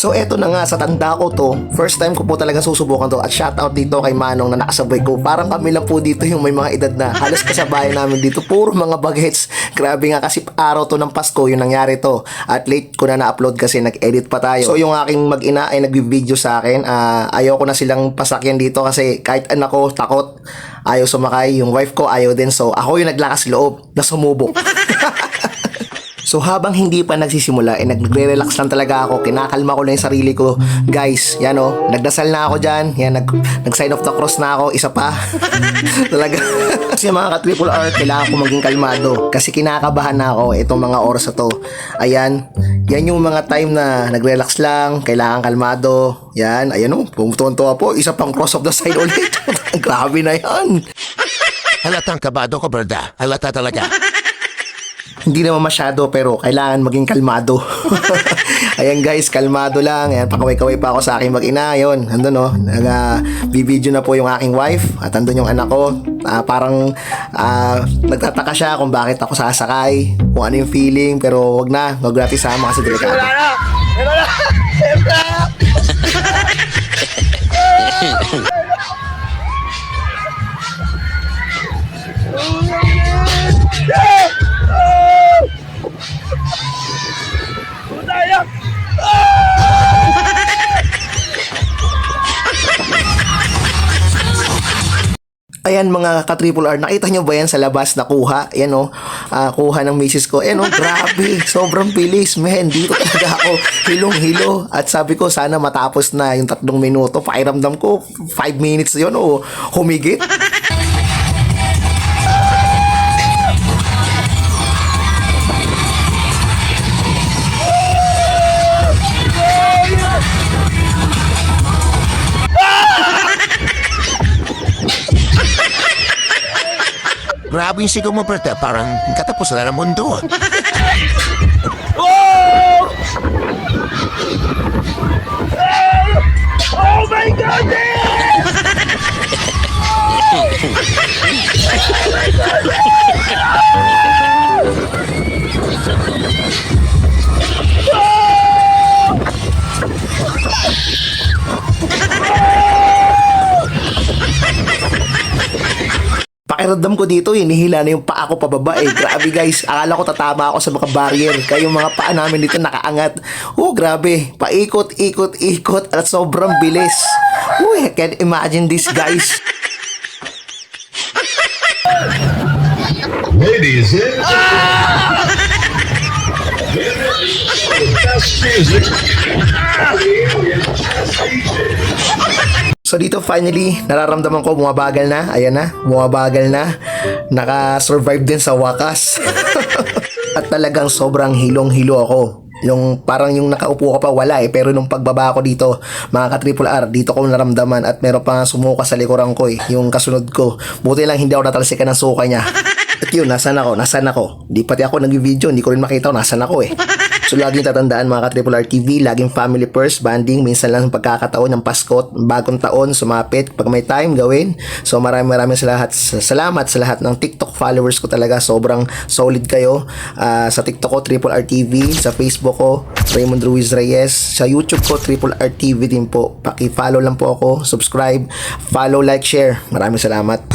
So eto na nga, sa tanda ko to, first time ko po talaga susubukan to, at shoutout dito kay Manong na nakasabay ko. Parang kami lang po dito yung may mga edad na halos kasabayan namin dito, puro mga bagets. Grabe nga kasi araw to ng Pasko yung nangyari to, at late ko na na-upload kasi nag-edit pa tayo. So yung aking mag-ina ay nag-video sa akin, ayaw ko na silang pasakyan dito kasi kahit anak ko takot, ayaw sumakay, yung wife ko ayaw din, so ako yung naglakas loob na sumubok. So habang hindi pa nagsisimula, nagre-relax lang talaga ako, kinakalma ko lang yung sarili ko. Guys, yan o, nagdasal na ako dyan, yan, nag-sign of the cross na ako, isa pa. Talaga. Kasi mga ka-Triple R, kailangan ko maging kalmado, kasi kinakabahan na ako itong mga oras na to. Ayan, yan yung mga time na nag-relax lang, kailangan kalmado. Yan, ayan o, pumutuntua po, isa pang cross of the side ulit. Grabe na yan. Halatang kabado ko, Berda. Halata talaga. Hindi naman masyado, pero kailangan maging kalmado. Ayan guys, kalmado lang. Ayan, pakaway-kaway pa ako sa aking mag-ina. Yun, andun no, bibideo na po yung aking wife, at andun yung anak ko. Parang nagtataka siya kung bakit ako sasakay, kung ano yung feeling, pero wag natin sama kasi delikado. Ayan mga ka-Triple R, nakita nyo ba yan sa labas na kuha? Ayan o, kuha ng misis ko. Ayan o, grabe, sobrang bilis, men. Dito talaga ako, hilong-hilo. At sabi ko, sana matapos na yung 3 minuto. Pakiramdam ko, 5 minutes yun o, humigit. Grabe yung sigaw mo, Berda. Parang katapos na ng mundo. Oh! Oh my goodness! Pakiramdam ko dito, hinihila na yung paa ko pababa eh. Grabe guys, akala ko tatama ako sa mga barrier. Kaya yung mga paa namin dito nakaangat. Oh, grabe. Paikot, ikot, ikot at sobrang bilis. Uy, I can't imagine this guys. Ladies and best music. So dito finally, nararamdaman ko bumabagal na. Ayan na, bumabagal na. Naka-survive din sa wakas. At talagang sobrang hilong-hilo ako. Yung parang yung nakaupo ka pa wala eh, pero nung pagbaba ko dito, mga ka-Triple R, dito ko naramdaman at meron pa nga sumuka sa likuran ko eh, yung kasunod ko. Buti lang hindi ako natalsikan ng suka niya. At yun, nasan ako? Di pati ako nag-video, hindi ko rin makita kung nasan ako eh. So laging tatandaan mga ka-Triple R TV, laging family first, banding, minsan lang pagkakataon ng Pasko, bagong taon, sumapit, pag may time, gawin. So maraming salamat sa lahat ng TikTok followers ko talaga, sobrang solid kayo. Sa TikTok ko, Triple R TV, sa Facebook ko, Raymond Ruiz Reyes, sa YouTube ko, Triple R TV din po. Paki-follow lang po ako, subscribe, follow, like, share. Maraming salamat.